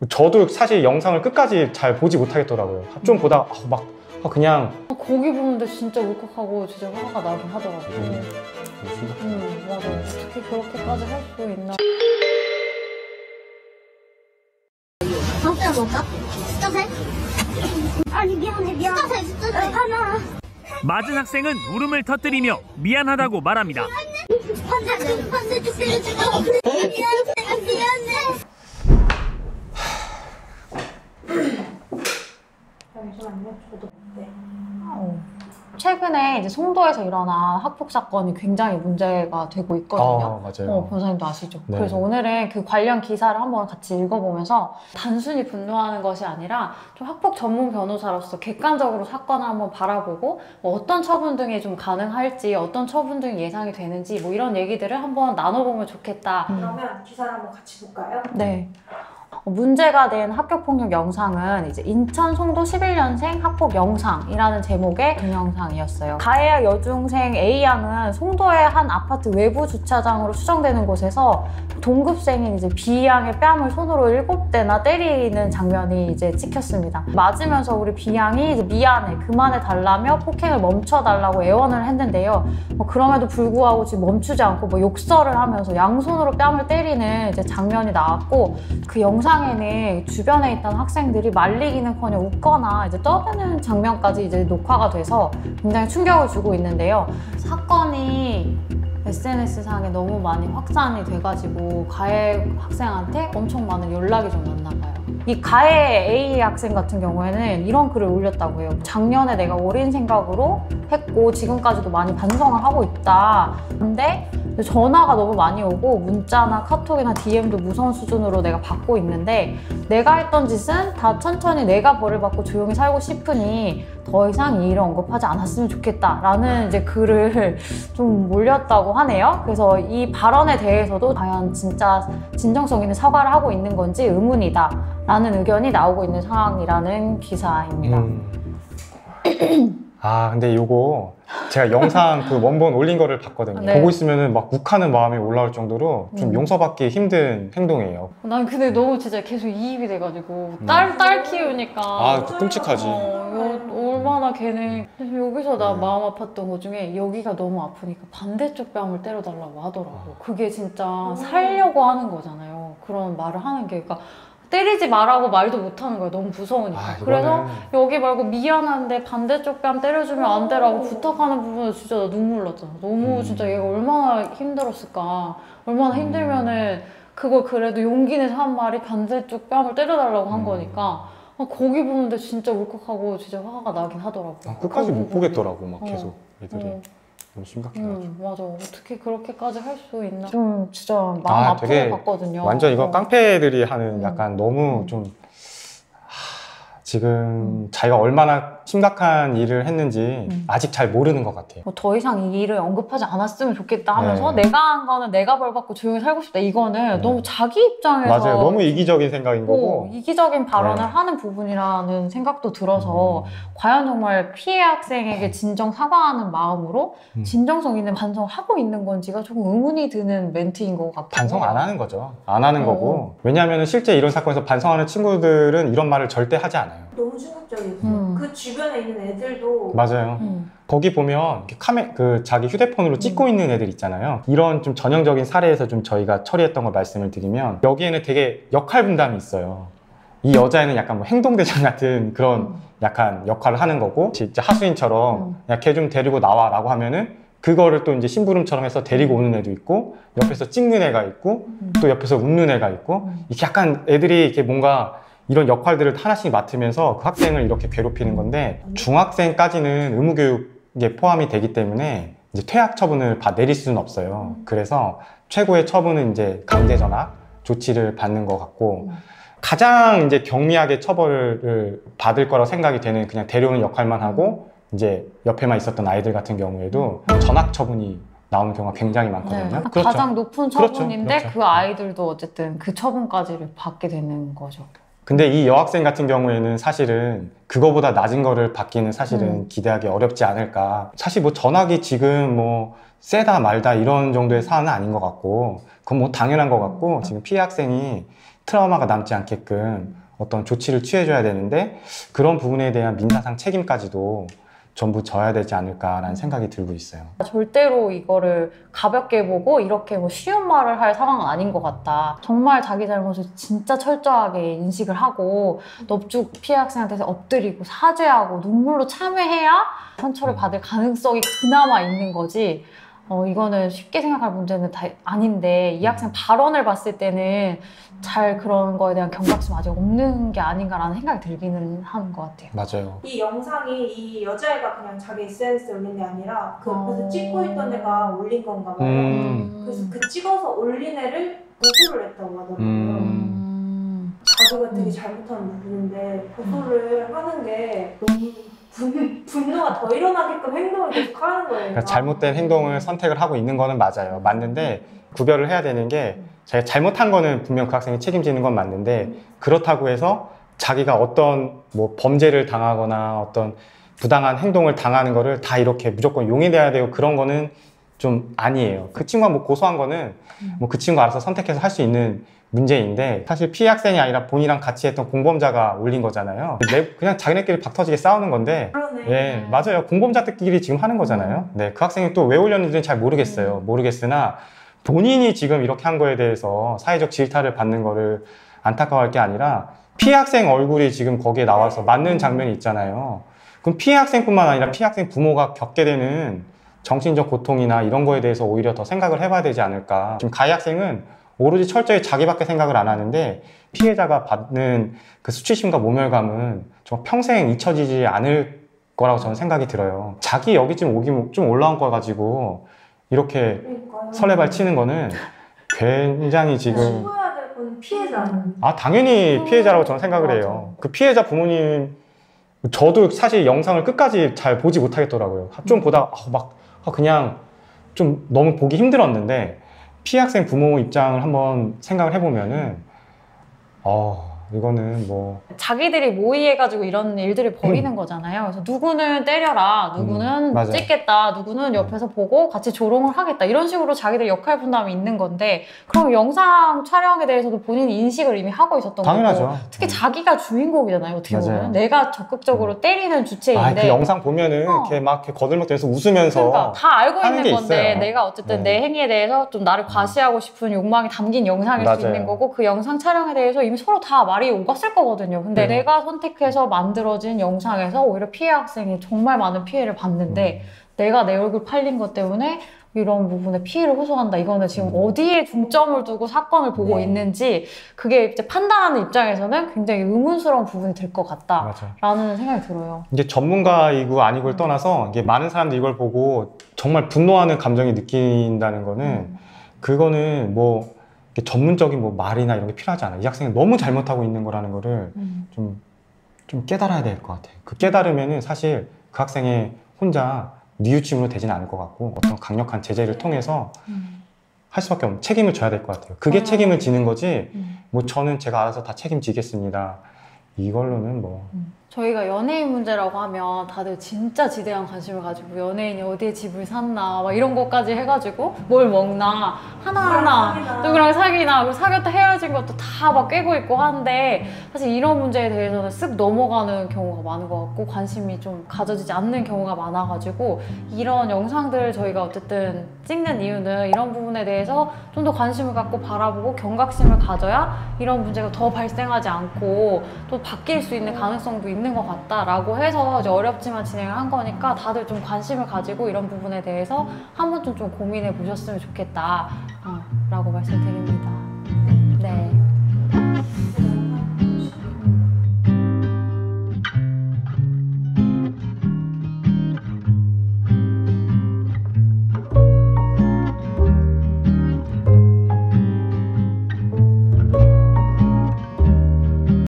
저도 사실 영상을 끝까지 잘 보지 못하겠더라고요. 좀 보다가 그냥 거기 보는데 진짜 울컥하고 진짜 화가 나긴 하더라고요. 맞아. 어떻게 그렇게까지 할 수 있나. 숫자 뭘까? 숫자세? 아니 미안해. 숫자세 하나. 맞은 학생은 울음을 터뜨리며 미안하다고 말합니다. 반대쪽 때려주고 미안해. 최근에 이제 송도에서 일어난 학폭 사건이 굉장히 문제가 되고 있거든요. 맞아요. 변호사님도 아시죠? 네. 그래서 오늘은 그 관련 기사를 한번 같이 읽어보면서 단순히 분노하는 것이 아니라 좀 학폭 전문 변호사로서 객관적으로 사건을 한번 바라보고 어떤 처분 등이 좀 가능할지, 어떤 처분 등이 예상이 되는지 뭐 이런 얘기들을 한번 나눠보면 좋겠다. 그러면 기사를 한번 같이 볼까요? 네. 문제가 된 학교폭력 영상은 이제 인천 송도 11년생 학폭 영상이라는 제목의 동영상이었어요. 가해자 여중생 A양은 송도의 한 아파트 외부 주차장으로 추정되는 곳에서 동급생인 이제 B양의 뺨을 손으로 7대나 때리는 장면이 이제 찍혔습니다. 맞으면서 우리 B양이 이제 미안해, 그만해 달라며 폭행을 멈춰달라고 애원을 했는데요. 그럼에도 불구하고 지금 멈추지 않고 욕설을 하면서 양손으로 뺨을 때리는 이제 장면이 나왔고, 그 영상에는 주변에 있던 학생들이 말리기는커녕 웃거나 이제 떠드는 장면까지 이제 녹화가 돼서 굉장히 충격을 주고 있는데요. 사건이 SNS상에 너무 많이 확산이 돼가지고 가해 학생한테 엄청 많은 연락이 좀 왔나 봐요. 이 가해 A 학생 같은 경우에는 이런 글을 올렸다고 해요. 작년에 내가 어린 생각으로 했고 지금까지도 많이 반성을 하고 있다. 근데 전화가 너무 많이 오고 문자나 카톡이나 DM도 무서운 수준으로 내가 받고 있는데 내가 했던 짓은 다 천천히 내가 벌을 받고 조용히 살고 싶으니 더 이상 이 일을 언급하지 않았으면 좋겠다라는 이제 글을 좀 올렸다고 하네요. 그래서 이 발언에 대해서도 과연 진짜 진정성 있는 사과를 하고 있는 건지 의문이다 라는 의견이 나오고 있는 상황이라는 기사입니다. 근데 이거 제가 영상 그 원본 올린 거를 봤거든요. 네. 보고 있으면은 막 욱하는 마음이 올라올 정도로 좀 용서받기 힘든 행동이에요. 난 근데 너무 진짜 계속 이입이 돼가지고 딸 키우니까 끔찍하지. 얼마나 걔는. 여기서 나 마음 아팠던 것 중에 여기가 너무 아프니까 반대쪽 뺨을 때려달라고 하더라고. 그게 진짜 살려고 하는 거잖아요. 그런 말을 하는 게. 그러니까 때리지 말라고 말도 못하는 거야. 너무 무서우니까. 그래서 여기 말고 미안한데 반대쪽 뺨 때려주면 안 돼라고 부탁하는 부분은 진짜 나 눈물 났잖아. 너무 진짜 얘가 얼마나 힘들었을까. 얼마나 힘들면은 그걸 그래도 용기 내서 한 말이 반대쪽 뺨을 때려달라고 한 거니까 거기 보는데 진짜 울컥하고 진짜 화가 나긴 하더라고. 끝까지 못 보겠더라고 막 계속 애들이. 너무 심각해가지고. 맞아. 어떻게 그렇게까지 할 수 있나. 좀 진짜 마음 아픈 것 같거든요. 완전 이거 깡패들이 하는 약간 너무 좀 지금 자기가 얼마나 심각한 일을 했는지 아직 잘 모르는 것 같아요. 더 이상 이 일을 언급하지 않았으면 좋겠다 하면서 내가 한 거는 내가 벌 받고 조용히 살고 싶다. 이거는 너무 자기 입장에서 맞아요. 너무 이기적인 생각인 거고 이기적인 발언을 하는 부분이라는 생각도 들어서 과연 정말 피해 학생에게 진정 사과하는 마음으로 진정성 있는 반성을 하고 있는 건지가 조금 의문이 드는 멘트인 것 같아요. 반성 안 하는 거죠. 안 하는 거고. 왜냐하면 실제 이런 사건에서 반성하는 친구들은 이런 말을 절대 하지 않아요. 너무 충격적이었어요. 그 주변에 있는 애들도 맞아요. 거기 보면 자기 휴대폰으로 찍고 있는 애들 있잖아요. 이런 좀 전형적인 사례에서 좀 저희가 처리했던 걸 말씀을 드리면 여기에는 되게 역할 분담이 있어요. 이 여자애는 약간 뭐 행동대장 같은 그런 약간 역할을 하는 거고, 진짜 하수인처럼 야, 걔 좀 데리고 나와 라고 하면은 그거를 또 이제 심부름처럼 해서 데리고 오는 애도 있고, 옆에서 찍는 애가 있고, 또 옆에서 웃는 애가 있고, 이렇게 약간 애들이 이렇게 뭔가 이런 역할들을 하나씩 맡으면서 그 학생을 이렇게 괴롭히는 건데, 중학생까지는 의무교육에 포함이 되기 때문에 이제 퇴학 처분을 내릴 수는 없어요. 그래서 최고의 처분은 이제 강제전학 조치를 받는 것 같고, 가장 이제 경미하게 처벌을 받을 거라고 생각이 되는 그냥 데려오는 역할만 하고 이제 옆에만 있었던 아이들 같은 경우에도 전학 처분이 나오는 경우가 굉장히 많거든요. 네. 가장 높은 처분인데 그렇죠. 그 아이들도 어쨌든 그 처분까지를 받게 되는 거죠. 근데 이 여학생 같은 경우에는 사실은 그거보다 낮은 거를 받기는 사실은 기대하기 어렵지 않을까. 사실 뭐 전학이 지금 뭐 세다 말다 이런 정도의 사안은 아닌 것 같고, 그건 뭐 당연한 것 같고, 지금 피해 학생이 트라우마가 남지 않게끔 어떤 조치를 취해줘야 되는데, 그런 부분에 대한 민사상 책임까지도 전부 져야 되지 않을까라는 생각이 들고 있어요. 절대로 이거를 가볍게 보고 이렇게 뭐 쉬운 말을 할 상황은 아닌 것 같다. 정말 자기 잘못을 진짜 철저하게 인식을 하고 넙죽 피해 학생한테 엎드리고 사죄하고 눈물로 참회해야 상처를 받을 가능성이 그나마 있는 거지. 이거는 쉽게 생각할 문제는 다 아닌데 이 학생 발언을 봤을 때는 잘 그런 거에 대한 경각심 아직 없는 게 아닌가라는 생각이 들기는 하는 것 같아요. 맞아요. 이 영상이 이 여자애가 그냥 자기 SNS에 올린 게 아니라 그 옆에서 찍고 있던 애가 올린 건가 봐요. 그래서 그 찍어서 올린 애를 고소를 했다고 하더라고요. 자기가 되게 잘못한 부분인데 고소를 하는 게 너무 분노가 더 일어나게끔 행동을 계속 하는 거예요. 그러니까 잘못된 행동을 선택을 하고 있는 거는 맞아요. 맞는데 구별을 해야 되는 게, 자기가 잘못한 거는 분명 그 학생이 책임지는 건 맞는데, 그렇다고 해서 자기가 어떤 뭐 범죄를 당하거나 어떤 부당한 행동을 당하는 거를 다 이렇게 무조건 용인해야 되고 그런 거는 좀 아니에요. 그 친구가 뭐 고소한 거는 뭐 그 친구가 알아서 선택해서 할 수 있는 문제인데, 사실 피해 학생이 아니라 본인이랑 같이 했던 공범자가 올린 거잖아요. 그냥 자기네끼리 박터지게 싸우는 건데, 그러네. 예, 맞아요. 공범자들끼리 지금 하는 거잖아요. 네, 그 학생이 또 왜 올렸는지는 잘 모르겠어요. 모르겠으나 본인이 지금 이렇게 한 거에 대해서 사회적 질타를 받는 거를 안타까워할 게 아니라, 피해 학생 얼굴이 지금 거기에 나와서 맞는 장면이 있잖아요. 그럼 피해 학생뿐만 아니라 피해 학생 부모가 겪게 되는 정신적 고통이나 이런 거에 대해서 오히려 더 생각을 해봐야 되지 않을까. 지금 가해 학생은 오로지 철저히 자기밖에 생각을 안 하는데, 피해자가 받는 그 수치심과 모멸감은 정말 평생 잊혀지지 않을 거라고 저는 생각이 들어요. 자기 여기쯤 오기 좀 올라온 거 가지고 이렇게 그러니까요. 설레발 치는 거는 굉장히 지금, 신고해야 될 건 피해자는. 당연히 피해자라고 저는 생각을 해요. 그 피해자 부모님, 저도 사실 영상을 끝까지 잘 보지 못하겠더라고요. 좀 보다가 그냥 좀 너무 보기 힘들었는데, 피해 학생 부모 입장을 한번 생각을 해보면은 이거는 뭐 자기들이 모의해가지고 이런 일들을 벌이는 거잖아요. 그래서 누구는 때려라, 누구는 맞아요. 찍겠다, 누구는 옆에서 보고 같이 조롱을 하겠다, 이런 식으로 자기들 역할 분담이 있는 건데, 그럼 영상 촬영에 대해서도 본인이 인식을 이미 하고 있었던 당연하죠. 거고, 특히 자기가 주인공이잖아요. 어떻게 맞아요. 보면 내가 적극적으로 때리는 주체인데, 그 영상 보면은 이렇게 막 이렇게 거들먹대면서 웃으면서 그러니까 다 알고 하는 있는 게 건데 있어요. 내가 어쨌든 네. 내 행위에 대해서 좀 나를 과시하고 싶은 욕망이 담긴 영상일 수 맞아요. 있는 거고, 그 영상 촬영에 대해서 이미 서로 다 말이 오갔을 거거든요. 근데 네. 내가 선택해서 만들어진 영상에서 오히려 피해 학생이 정말 많은 피해를 받는데, 내가 내 얼굴 팔린 것 때문에 이런 부분에 피해를 호소한다. 이거는 지금 어디에 중점을 두고 사건을 보고 네. 있는지, 그게 이제 판단하는 입장에서는 굉장히 의문스러운 부분이 될 것 같다라는 생각이 들어요. 이게 전문가이고 아니고를 떠나서 이게 많은 사람들이 이걸 보고 정말 분노하는 감정이 느낀다는 거는, 그거는 뭐 전문적인 뭐 말이나 이런 게 필요하지 않아요. 이 학생이 너무 잘못하고 있는 거라는 거를 좀 깨달아야 될 것 같아요. 그 깨달으면은 사실 그 학생이 혼자 뉘우침으로 되지는 않을 것 같고, 어떤 강력한 제재를 통해서 할 수밖에 없는, 책임을 져야 될 것 같아요. 그게 책임을 지는 거지, 뭐 저는 제가 알아서 다 책임지겠습니다, 이걸로는 뭐. 저희가 연예인 문제라고 하면 다들 진짜 지대한 관심을 가지고, 연예인이 어디에 집을 샀나 막 이런 것까지 해가지고 뭘 먹나 하나하나, 누구랑 사귀나, 그리고 사귀었다 헤어진 것도 다 막 꿰고 있고 하는데, 사실 이런 문제에 대해서는 쓱 넘어가는 경우가 많은 것 같고, 관심이 좀 가져지지 않는 경우가 많아가지고, 이런 영상들 저희가 어쨌든 찍는 이유는 이런 부분에 대해서 좀 더 관심을 갖고 바라보고 경각심을 가져야 이런 문제가 더 발생하지 않고 또 바뀔 수 있는 가능성도 있는 것 같다라고 해서 이제 어렵지만 진행을 한 거니까, 다들 좀 관심을 가지고 이런 부분에 대해서 한 번쯤 좀 고민해 보셨으면 좋겠다 라고 말씀드립니다. 네.